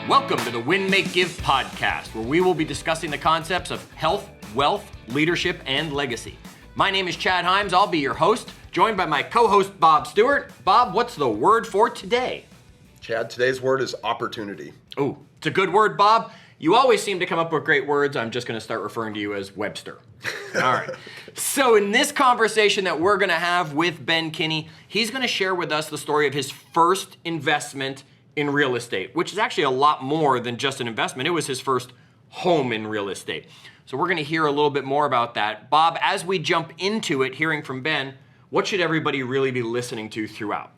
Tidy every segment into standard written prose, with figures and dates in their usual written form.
Welcome to the Win, Make, Give podcast, where we will be discussing the concepts of health, wealth, leadership, and legacy. My name is Chad Himes. I'll be your host, joined by my co-host, Bob Stewart. Bob, what's the word for today? Chad, today's word is opportunity. Oh, it's a good word, Bob. You always seem to come up with great words. I'm just going to start referring to you as Webster. All right. So in this conversation that we're going to have with Ben Kinney, he's going to share with us the story of his first investment in real estate, which is actually a lot more than just an investment. It was his first home in real estate. So we're going to hear a little bit more about that. Bob, as we jump into it, hearing from Ben, what should everybody really be listening to throughout?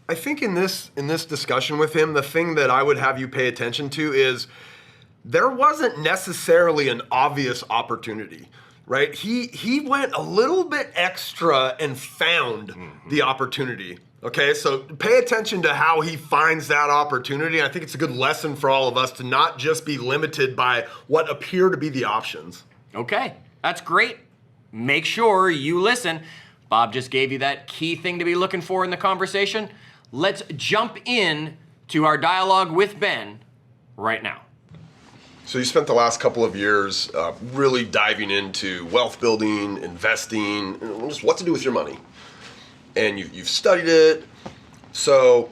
I think in this discussion with him, the thing that I would have you pay attention to is there wasn't necessarily an obvious opportunity, right? He went a little bit extra and found the opportunity. Okay, so pay attention to how he finds that opportunity. I think it's a good lesson for all of us to not just be limited by what appear to be the options. Okay, that's great. Make sure you listen. Bob just gave you that key thing to be looking for in the conversation. Let's jump in to our dialogue with Ben right now. So you spent the last couple of years really diving into wealth building, investing, and just what to do with your money. And you've studied it. So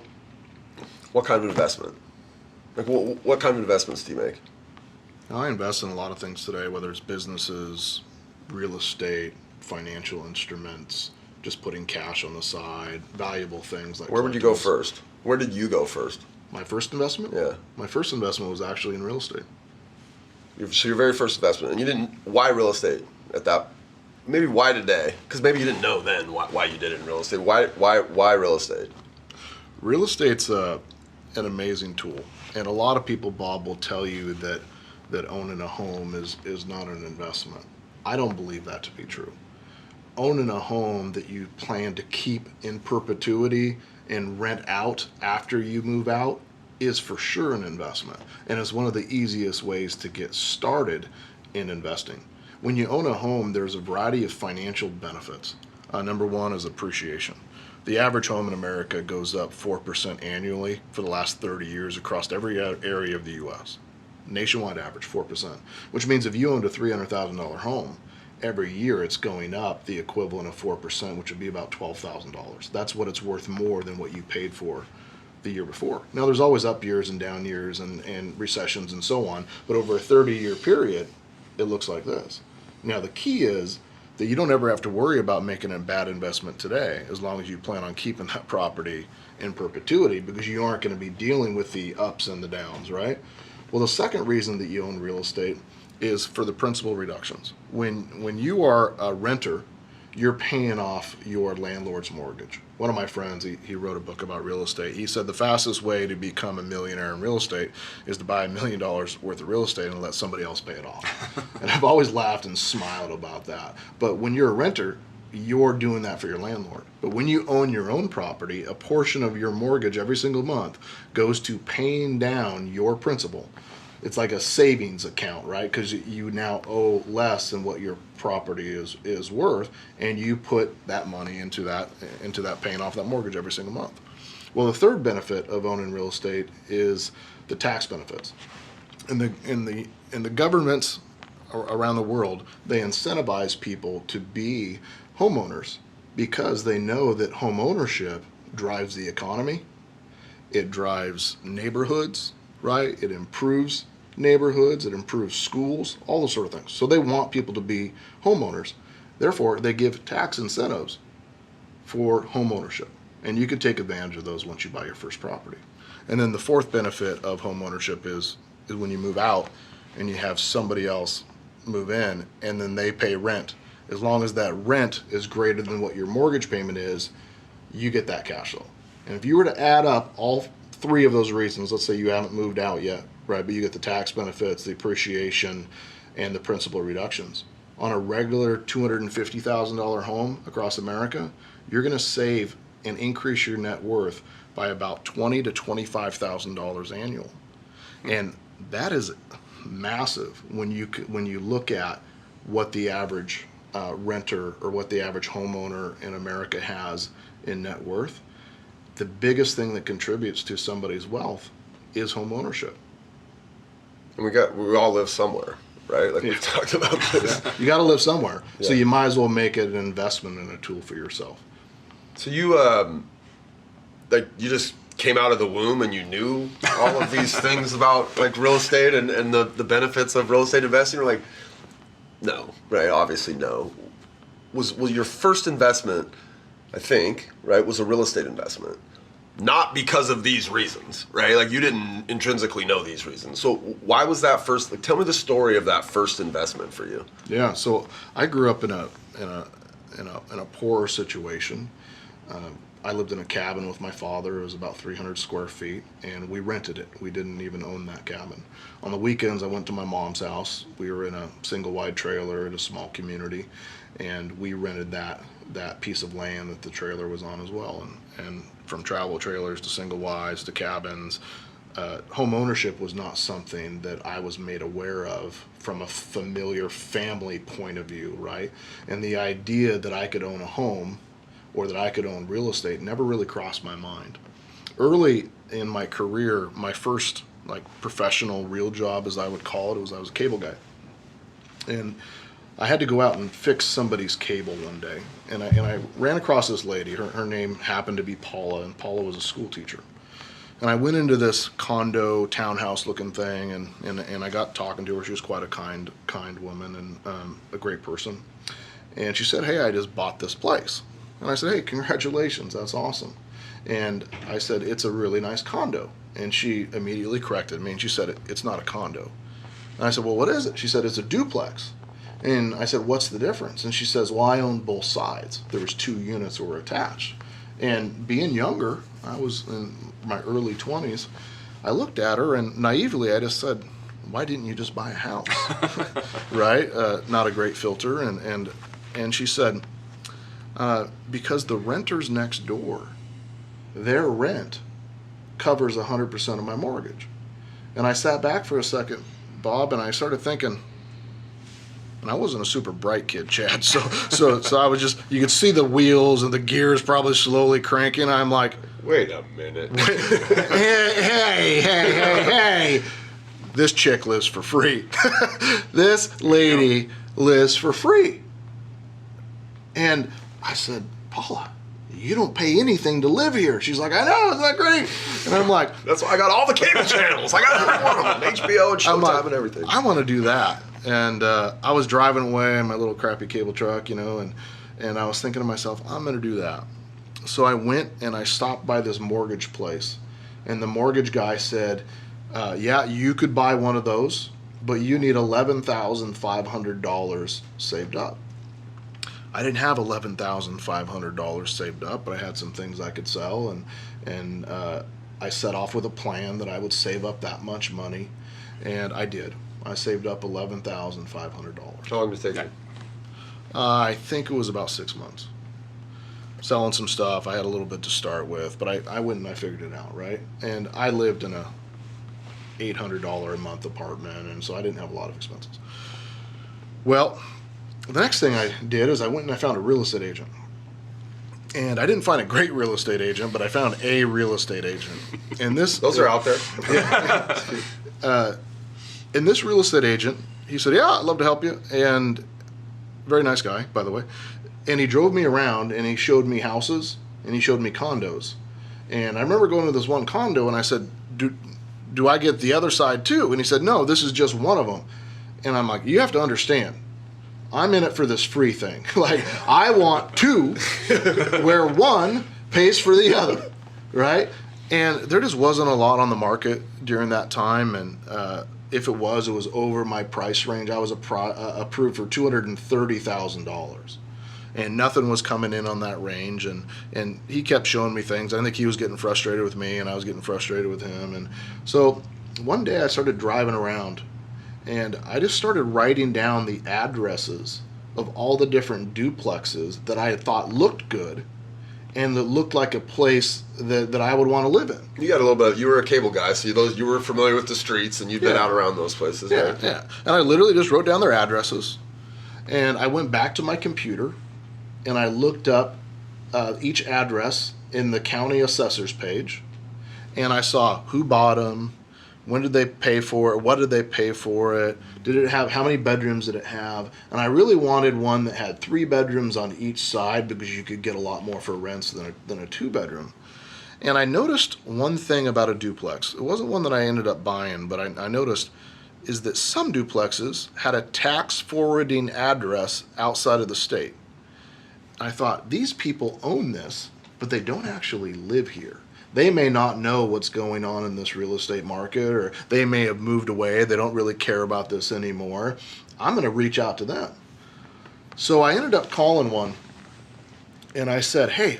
what kind of investment? Like what kind of investments do you make? I invest in a lot of things today, whether it's businesses, real estate, financial instruments, just putting cash on the side, valuable things like. Where would you go first? Where did you go first? My first investment? Yeah. My first investment was actually in real estate. So your very first investment, and you didn't, why real estate at that? Maybe why today? Because maybe you didn't know then why you did it in real estate. Why real estate? Real estate's an amazing tool. And a lot of people, Bob, will tell you that owning a home is not an investment. I don't believe that to be true. Owning a home that you plan to keep in perpetuity and rent out after you move out is for sure an investment. And it's one of the easiest ways to get started in investing. When you own a home, there's a variety of financial benefits. Number one is appreciation. The average home in America goes up 4% annually for the last 30 years across every area of the U.S. Nationwide average, 4%, which means if you owned a $300,000 home, every year it's going up the equivalent of 4%, which would be about $12,000. That's what it's worth more than what you paid for the year before. Now, there's always up years and down years and recessions and so on, but over a 30-year period, it looks like this. Now, the key is that you don't ever have to worry about making a bad investment today as long as you plan on keeping that property in perpetuity, because you aren't going to be dealing with the ups and the downs, right? Well, the second reason that you own real estate is for the principal reductions. When you are a renter, you're paying off your landlord's mortgage. One of my friends, he wrote a book about real estate. He said the fastest way to become a millionaire in real estate is to buy $1 million worth of real estate and let somebody else pay it off. And I've always laughed and smiled about that. But when you're a renter, you're doing that for your landlord. But when you own your own property, a portion of your mortgage every single month goes to paying down your principal. It's like a savings account, right? Because you now owe less than what your property is worth, and you put that money into that paying off that mortgage every single month. Well, the third benefit of owning real estate is the tax benefits. In the governments around the world, they incentivize people to be homeowners because they know that home ownership drives the economy, it drives neighborhoods, right? It improves neighborhoods, it improves schools, all those sort of things. So they want people to be homeowners. Therefore, they give tax incentives for home ownership. And you can take advantage of those once you buy your first property. And then the fourth benefit of home ownership is when you move out and you have somebody else move in and then they pay rent. As long as that rent is greater than what your mortgage payment is, you get that cash flow. And if you were to add up all three of those reasons, let's say you haven't moved out yet, right, but you get the tax benefits, the appreciation, and the principal reductions. On a regular $250,000 home across America, you're going to save and increase your net worth by about $20,000 to $25,000 annual. And that is massive when you look at what the average renter or what the average homeowner in America has in net worth. The biggest thing that contributes to somebody's wealth is home ownership. And we all live somewhere, right? Like we've talked about this. You got to live somewhere, so Yeah. you might as well make it an investment and a tool for yourself. So you like you just came out of the womb and you knew all of these things about like real estate and the benefits of real estate investing? Or like, no, right? Obviously no. Was your first investment, I think, right, was a real estate investment. Not because of these reasons, right? Like you didn't intrinsically know these reasons. So why was that first? Like, tell me the story of that first investment for you. Yeah, so I grew up in a poor situation. I lived in a cabin with my father. It was about 300 square feet, and we rented it. We didn't even own that cabin. On the weekends, I went to my mom's house. We were in a single wide trailer in a small community, and we rented that piece of land that the trailer was on as well. And from travel trailers to single wides to cabins, home ownership was not something that I was made aware of from a familiar family point of view, right? And the idea that I could own a home or that I could own real estate never really crossed my mind. Early in my career, my first like professional real job, as I would call it, I was a cable guy. And I had to go out and fix somebody's cable one day. And I ran across this lady. Her name happened to be Paula, and Paula was a school teacher. And I went into this condo, townhouse looking thing, and I got talking to her. She was quite a kind woman and a great person. And she said, "Hey, I just bought this place." And I said, "Hey, congratulations, that's awesome." And I said, "It's a really nice condo." And she immediately corrected me, and she said, "It's not a condo." And I said, "Well, what is it?" She said, "It's a duplex." And I said, "What's the difference?" And she says, "Well, I own both sides. There was 2 units that were attached." And being younger, I was in my early 20s, I looked at her and naively I just said, "Why didn't you just buy a house?" Right? Not a great filter. And she said, "Because the renters next door, their rent covers 100% of my mortgage." And I sat back for a second, Bob, and I started thinking, and I wasn't a super bright kid, Chad, so I was just, you could see the wheels and the gears probably slowly cranking. I'm like, Wait a minute. hey, this chick lives for free. This lady lives for free. And I said, "Paula, you don't pay anything to live here." She's like, "I know, isn't that great?" And I'm like, That's why I got all the cable channels. I got every one of them, HBO and I'm Showtime like, and everything. I want to do that. And I was driving away in my little crappy cable truck, and I was thinking to myself, I'm going to do that. So I went and I stopped by this mortgage place. And the mortgage guy said, "Yeah, you could buy one of those, but you need $11,500 saved up." I didn't have $11,500 saved up, but I had some things I could sell, and I set off with a plan that I would save up that much money, and I did. I saved up $11,500. How long did it take you? I think it was about 6 months. Selling some stuff. I had a little bit to start with, but I went and I figured it out, right? And I lived in a $800 a month apartment, and so I didn't have a lot of expenses. Well, the next thing I did is I went and I found a real estate agent. And I didn't find a great real estate agent, but I found a real estate agent. And Those are out there. And this real estate agent, he said, "Yeah, I'd love to help you." And very nice guy, by the way. And he drove me around and he showed me houses and he showed me condos. And I remember going to this one condo and I said, do I get the other side too? And he said, "No, this is just one of them." And I'm like, "You have to understand, I'm in it for this free thing. Like, I want 2 where one pays for the other," right? And there just wasn't a lot on the market during that time. And if it was over my price range. I was approved for $230,000. And nothing was coming in on that range. And he kept showing me things. I think he was getting frustrated with me, and I was getting frustrated with him. And so one day I started driving around, and I just started writing down the addresses of all the different duplexes that I had thought looked good and that looked like a place that I would want to live in. You got a little bit. You were a cable guy, so you were familiar with the streets, and you'd been out around those places. Yeah, right? yeah. And I literally just wrote down their addresses, and I went back to my computer, and I looked up each address in the county assessor's page, and I saw who bought them, When did they pay for it? What did they pay for it? Did it have, how many bedrooms did it have? And I really wanted one that had 3 bedrooms on each side because you could get a lot more for rents than a 2-bedroom. And I noticed one thing about a duplex. It wasn't one that I ended up buying, but I noticed is that some duplexes had a tax forwarding address outside of the state. I thought, these people own this, but they don't actually live here. They may not know what's going on in this real estate market, or they may have moved away. They don't really care about this anymore. I'm going to reach out to them. So I ended up calling one, and I said, hey,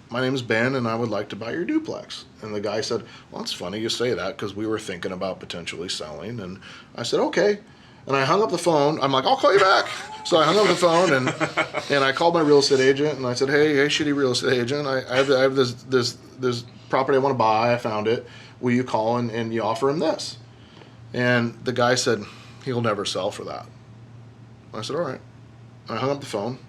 my name is Ben, and I would like to buy your duplex. And the guy said, well, it's funny you say that because we were thinking about potentially selling. And I said, okay. And I hung up the phone. I'm like, I'll call you back. So I hung up the phone, and I called my real estate agent, and I said, hey, shitty real estate agent, I have this property I want to buy. I found it. Will you call and you offer him this? And the guy said, he'll never sell for that. I said, all right. And I hung up the phone,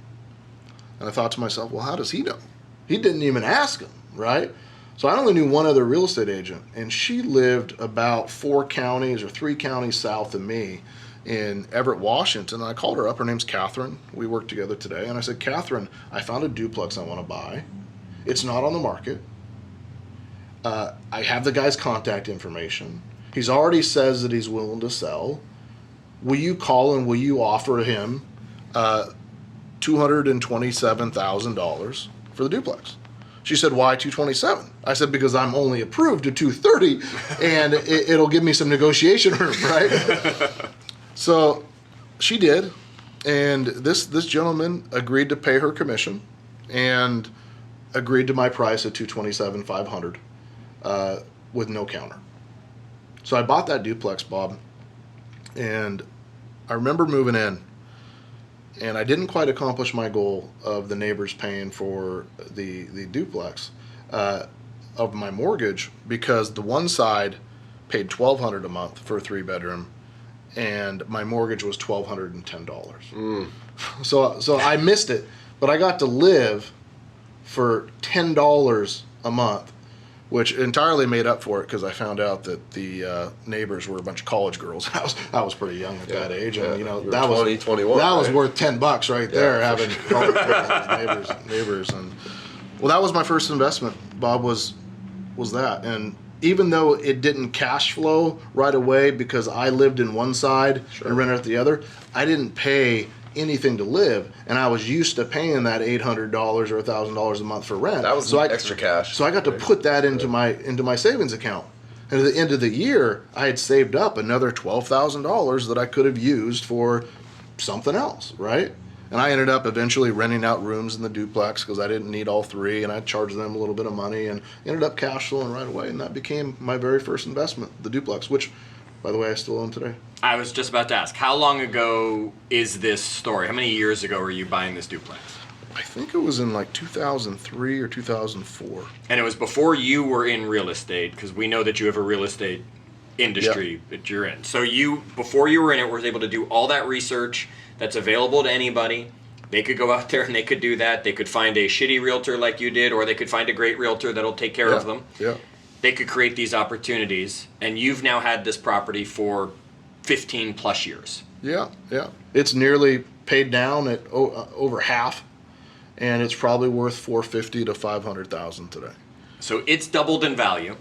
and I thought to myself, well, how does he know? He didn't even ask him, right? So I only knew one other real estate agent, and she lived about 4 counties or 3 counties south of me in Everett, Washington. And I called her up. Her name's Catherine. We worked together today. And I said, Catherine, I found a duplex I want to buy. It's not on the market. I have the guy's contact information. He's already says that he's willing to sell. Will you call and will you offer him $227,000 for the duplex? She said, why 227? I said, because I'm only approved to 230, and it'll give me some negotiation room, right? So she did, and this gentleman agreed to pay her commission and agreed to my price at $227,500 with no counter. So I bought that duplex, Bob, and I remember moving in, and I didn't quite accomplish my goal of the neighbors paying for the duplex of my mortgage, because the one side paid $1,200 a month for a 3-bedroom, and my mortgage was $1,210. So I missed it, but I got to live for $10 a month, which entirely made up for it because I found out that the neighbors were a bunch of college girls. I was pretty young at that age, and that was 21, that was right? worth $10 right there, having college girls as neighbors. And well, that was my first investment, Bob, was that. And even though it didn't cash flow right away because I lived in one side and rented at the other, I didn't pay anything to live, and I was used to paying that $800 or $1,000 a month for rent. That was extra cash. So I got to put that into my savings account. And at the end of the year, I had saved up another $12,000 that I could have used for something else, right? And I ended up eventually renting out rooms in the duplex because I didn't need all 3, and I charged them a little bit of money, and ended up cash flowing right away. And that became my very first investment, the duplex, which, by the way, I still own today. I was just about to ask, how long ago is this story? How many years ago were you buying this duplex? I think it was in like 2003 or 2004. And it was before you were in real estate, because we know that you have a real estate industry that you're in. So you, before you were in it, were able to do all that research that's available to anybody. They could go out there and they could do that. They could find a shitty realtor like you did, or they could find a great realtor that'll take care of them. Yeah. They could create these opportunities, and you've now had this property for 15 plus years. Yeah. It's nearly paid down at over half, and it's probably worth $450,000 to $500,000 today. So it's doubled in value.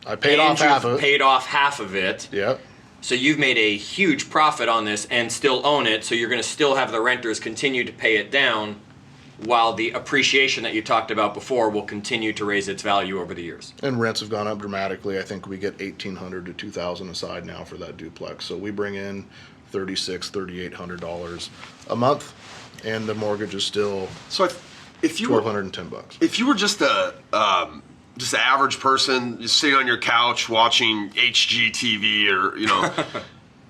I paid off half of it. Paid off half of it. Yep. So you've made a huge profit on this and still own it. So you're going to still have the renters continue to pay it down, while the appreciation that you talked about before will continue to raise its value over the years. And rents have gone up dramatically. I think we get $1,800 to $2,000 aside now for that duplex. So we bring in $3,600, $3,800 a month, and the mortgage is still if you were $1,210. If you were just an average person, just sitting on your couch watching HGTV, or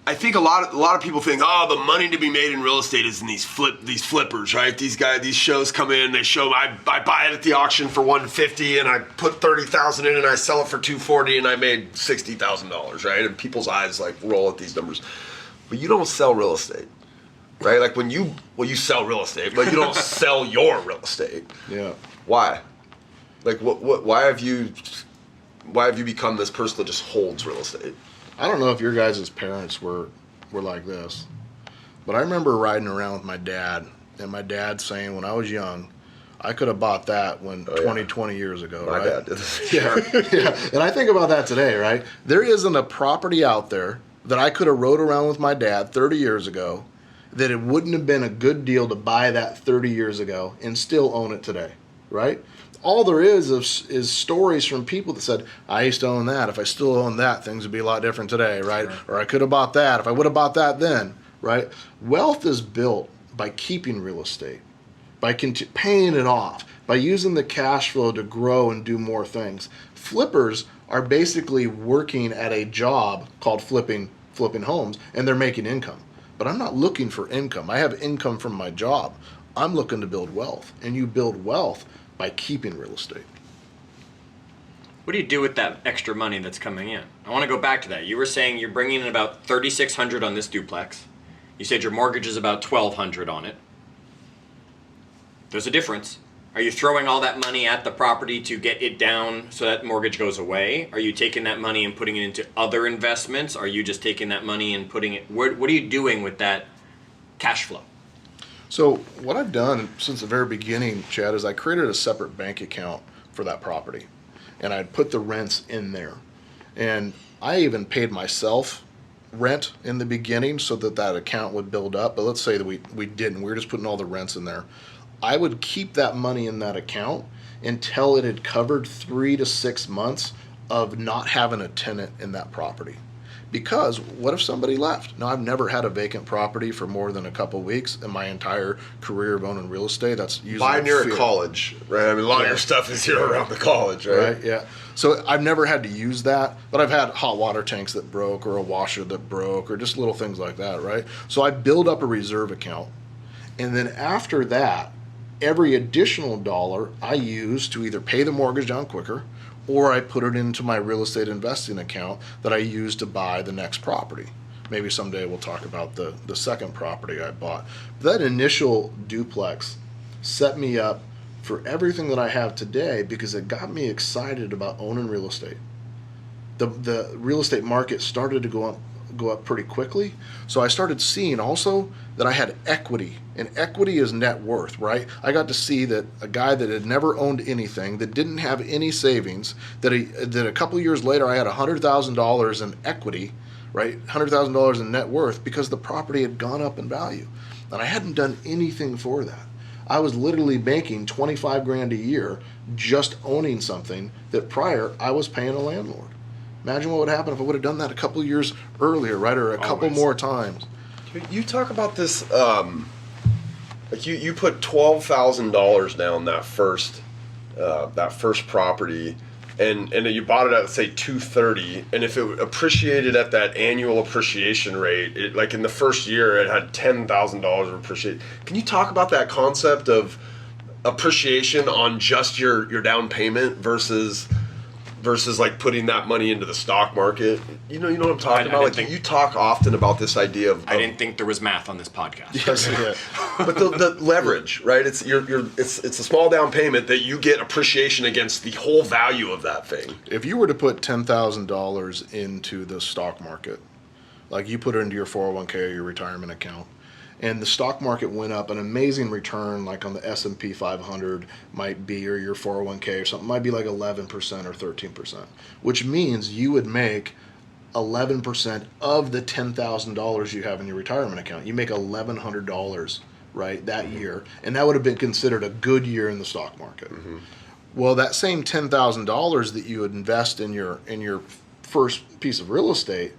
I think a lot of people think, oh, the money to be made in real estate is in these flippers, right? These shows come in, they show I buy it at the auction for $150, and I put $30,000 in, and I sell it for $240, and I made $60,000, right? And people's eyes like roll at these numbers, but you don't sell real estate, right? Like you sell real estate, but you don't sell your real estate. Yeah. Why? Like why have you have you become this person that just holds real estate? I don't know if your guys' parents were like this, but I remember riding around with my dad, and my dad saying when I was young, I could have bought that when 20 years ago, My right? dad did this. Yeah, yeah. And I think about that today, right? There isn't a property out there that I could have rode around with my dad 30 years ago that it wouldn't have been a good deal to buy that 30 years ago and still own it today, right? All there is stories from people that said, I used to own that. If I still owned that, things would be a lot different today, right? Sure. Or I could have bought that if I would have bought that then, right? Wealth is built by keeping real estate, by paying it off, by using the cash flow to grow and do more things. Flippers are basically working at a job called flipping homes, and they're making income. But I'm not looking for income. I have income from my job. I'm looking to build wealth, and you build wealth by keeping real estate. What do you do with that extra money that's coming in? I want to go back to that. You were saying you're bringing in about $3,600 on this duplex. You said your mortgage is about $1,200 on it. There's a difference. Are you throwing all that money at the property to get it down so that mortgage goes away? Are you taking that money and putting it into other investments? Are you just taking that money and putting it, what are you doing with that cash flow? So what I've done since the very beginning, Chad, is I created a separate bank account for that property, and I'd put the rents in there. And I even paid myself rent in the beginning so that account would build up. But let's say that we didn't. We were just putting all the rents in there. I would keep that money in that account until it had covered 3 to 6 months of not having a tenant in that property. Because what if somebody left? Now, I've never had a vacant property for more than a couple weeks in my entire career of owning real estate. That's usually Buy near a fear. college, right? I mean, a lot of your stuff is here around the college, right? Right, yeah. So I've never had to use that, but I've had hot water tanks that broke or a washer that broke or just little things like that, right? So I build up a reserve account. And then after that, every additional dollar I use to either pay the mortgage down quicker or I put it into my real estate investing account that I use to buy the next property. Maybe someday we'll talk about the second property I bought. That initial duplex set me up for everything that I have today because it got me excited about owning real estate. The real estate market started to go up pretty quickly. So I started seeing also that I had equity, and equity is net worth, right? I got to see that a guy that had never owned anything, that didn't have any savings, that a couple of years later I had $100,000 in equity, right? $100,000 in net worth because the property had gone up in value. And I hadn't done anything for that. I was literally making 25 grand a year just owning something that prior I was paying a landlord. Imagine what would happen if I would have done that a couple of years earlier, right? Or a couple more times. You talk about this, like you put $12,000 down that first property, and you bought it at, say, $230, and if it appreciated at that annual appreciation rate, like in the first year it had $10,000 of appreciation. Can you talk about that concept of appreciation on just your down payment versus like putting that money into the stock market? You know what I'm talking about? Like, you talk often about this idea of I didn't think there was math on this podcast. Yes, yeah. but the leverage, right? It's it's a small down payment that you get appreciation against the whole value of that thing. If you were to put $10,000 into the stock market, like you put it into your 401k or your retirement account, and the stock market went up, an amazing return like on the S&P 500 might be, or your 401k or something, might be like 11% or 13%, which means you would make 11% of the $10,000 you have in your retirement account. You make $1,100, right, that year, and that would have been considered a good year in the stock market. Mm-hmm. Well, that same $10,000 that you would invest in your first piece of real estate,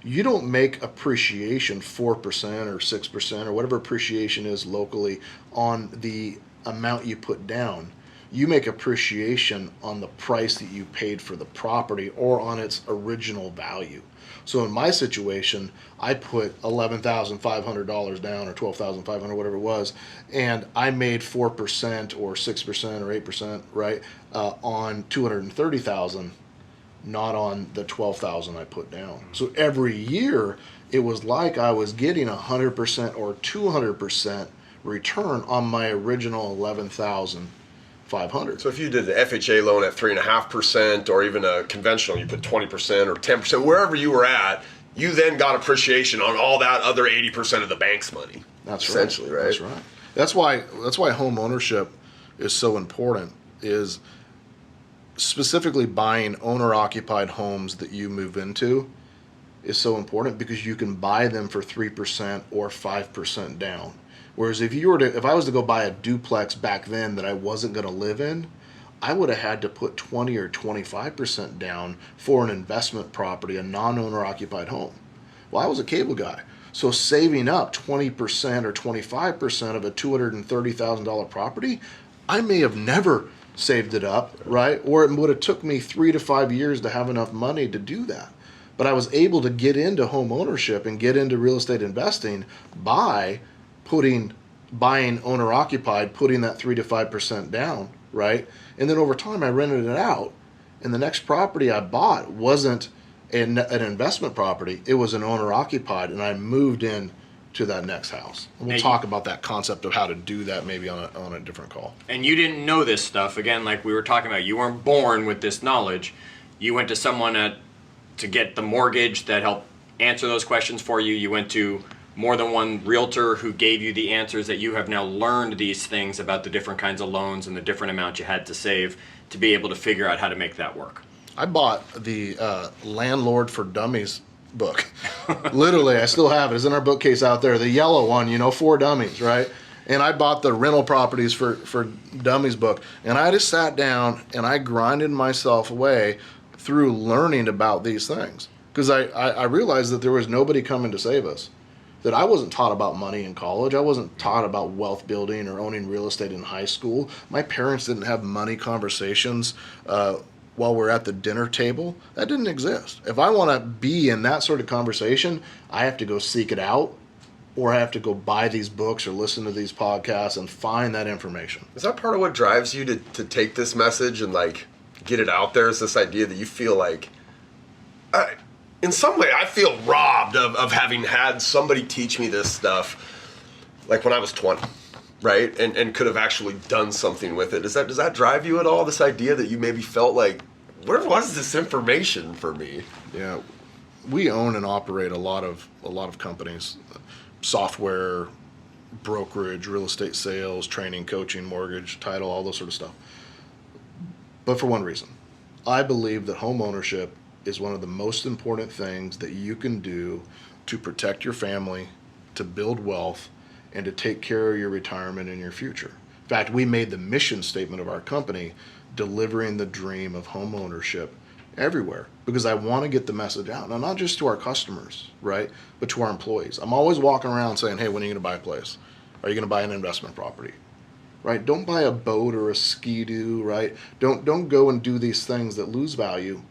you don't make appreciation 4% or 6% or whatever appreciation is locally on the amount you put down. You make appreciation on the price that you paid for the property or on its original value. So in my situation, I put $11,500 down or $12,500, whatever it was, and I made 4% or 6% or 8%, right, on $230,000. Not on the $12,000 I put down. So every year, it was like I was getting 100% or 200% return on my original $11,500 $500. So if you did the FHA loan at 3.5%, or even a conventional, you put 20% or 10%, wherever you were at, you then got appreciation on all that other 80% of the bank's money. That's essentially, right? That's right. That's why home ownership is so important. Is specifically buying owner-occupied homes that you move into is so important, because you can buy them for 3% or 5% down. Whereas if I was to go buy a duplex back then that I wasn't going to live in, I would have had to put 20 or 25% down for an investment property, a non-owner occupied home. Well, I was a cable guy, so saving up 20% or 25% of a $230,000 property, I may have never saved it up, right? Or it would have took me 3 to 5 years to have enough money to do that. But I was able to get into home ownership and get into real estate investing by buying owner occupied, putting that 3 to 5% down, right? And then over time I rented it out, and the next property I bought wasn't an investment property, it was an owner occupied, and I moved in to that next house. And we'll talk about that concept of how to do that maybe on a different call. And you didn't know this stuff, again, like we were talking about, you weren't born with this knowledge. You went to someone to get the mortgage that helped answer those questions for you. You went to more than one realtor who gave you the answers, that you have now learned these things about the different kinds of loans and the different amounts you had to save to be able to figure out how to make that work. I bought the Landlord for Dummies book. Literally, I still have it. It's in our bookcase out there. The yellow one, for dummies, right? And I bought the rental properties for dummies book. And I just sat down and I grinded myself away through learning about these things. Because I realized that there was nobody coming to save us. That I wasn't taught about money in college. I wasn't taught about wealth building or owning real estate in high school. My parents didn't have money conversations while we're at the dinner table. That didn't exist. If I want to be in that sort of conversation, I have to go seek it out, or I have to go buy these books or listen to these podcasts and find that information. Is that part of what drives you to take this message and get it out there? Is this idea that you feel like, in some way, I feel robbed of having had somebody teach me this stuff like when I was 20, right? And could have actually done something with it. Does that drive you at all? This idea that you maybe felt like, where was this information for me? Yeah, we own and operate a lot of companies, software, brokerage, real estate sales, training, coaching, mortgage, title, all those sort of stuff. But for one reason, I believe that home ownership is one of the most important things that you can do to protect your family, to build wealth, and to take care of your retirement and your future. In fact, we made the mission statement of our company delivering the dream of home ownership everywhere, because I want to get the message out. Now, not just to our customers, right, but to our employees. I'm always walking around saying, hey, when are you going to buy a place? Are you going to buy an investment property? Right? Don't buy a boat or a ski-doo, right? Don't go and do these things that lose value.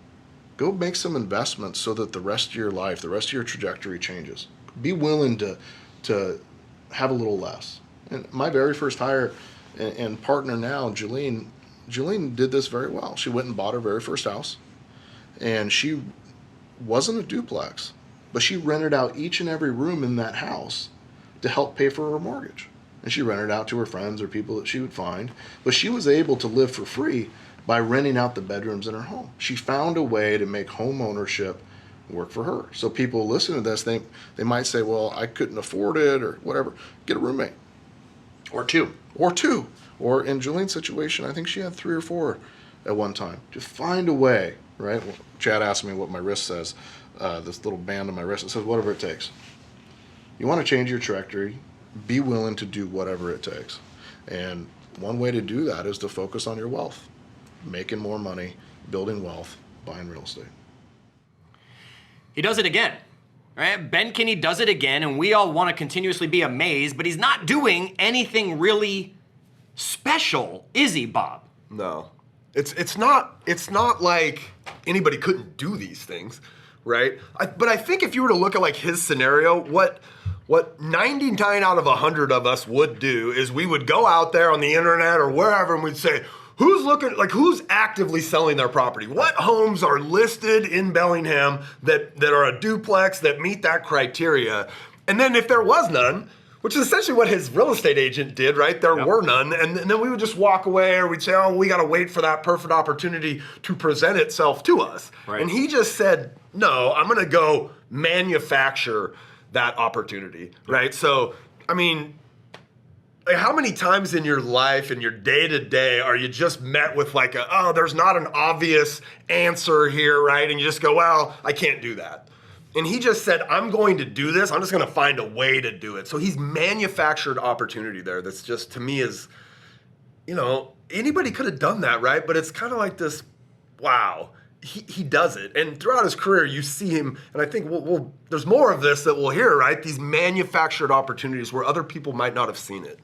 Go make some investments so that the rest of your life, the rest of your trajectory changes. Be willing to have a little less. And my very first hire and partner now, Jolene did this very well. She went and bought her very first house, and she wasn't a duplex, but she rented out each and every room in that house to help pay for her mortgage. And she rented out to her friends or people that she would find, but she was able to live for free by renting out the bedrooms in her home. She found a way to make home ownership work for her. So people listen to this, they might say, well, I couldn't afford it or whatever. Get a roommate. Or two. Or in Jolene's situation, I think she had 3 or 4 at one time. Just find a way, right? Well, Chad asked me what my wrist says, this little band on my wrist. It says, whatever it takes. You want to change your trajectory, be willing to do whatever it takes. And one way to do that is to focus on your wealth. Making more money, building wealth, buying real estate. He does it again. Right? Ben Kinney does it again, and we all want to continuously be amazed, but he's not doing anything really special, is he, Bob? No. It's not like anybody couldn't do these things, right? But I think if you were to look at his scenario, what 99 out of 100 of us would do is we would go out there on the internet or wherever and we'd say, who's actively selling their property? What homes are listed in Bellingham that are a duplex that meet that criteria? And then if there was none, Which is essentially what his real estate agent did, right? There were none. And then we would just walk away, or we'd say, oh, we got to wait for that perfect opportunity to present itself to us. Right. And he just said, no, I'm going to go manufacture that opportunity, right? So, I mean, like, how many times in your life, in your day-to-day, are you just met with like there's not an obvious answer here, right? And you just go, well, I can't do that. And he just said, I'm going to do this. I'm just going to find a way to do it. So he's manufactured opportunity there. That's just, to me, is, anybody could have done that, right? But it's kind of like this, wow, he does it. And throughout his career, you see him, and I think there's more of this that we'll hear, right? These manufactured opportunities where other people might not have seen it.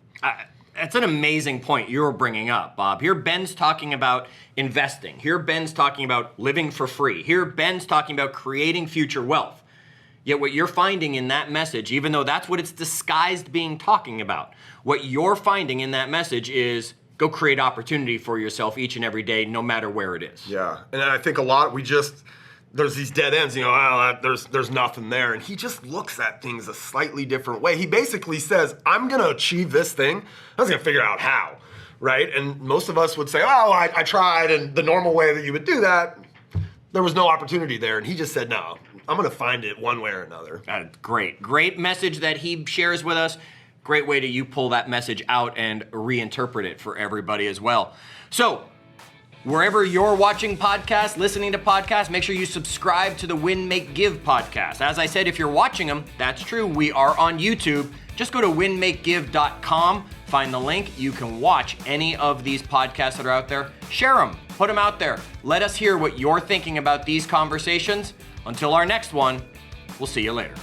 That's an amazing point you were bringing up, Bob. Here Ben's talking about investing. Here Ben's talking about living for free. Here Ben's talking about creating future wealth. Yet what you're finding in that message, even though that's what it's disguised being talking about, what you're finding in that message is go create opportunity for yourself each and every day, no matter where it is. Yeah, and I think a lot, there's these dead ends, there's nothing there. And he just looks at things a slightly different way. He basically says, I'm going to achieve this thing. I was going to figure out how, right? And most of us would say, oh, I tried, and the normal way that you would do that, there was no opportunity there. And he just said, no, I'm going to find it one way or another. Great message that he shares with us. Great way to you pull that message out and reinterpret it for everybody as well. So, wherever you're watching podcasts, listening to podcasts, make sure you subscribe to the Win, Make, Give podcast. As I said, if you're watching them, that's true. We are on YouTube. Just go to winmakegive.com, find the link. You can watch any of these podcasts that are out there. Share them, put them out there. Let us hear what you're thinking about these conversations. Until our next one, we'll see you later.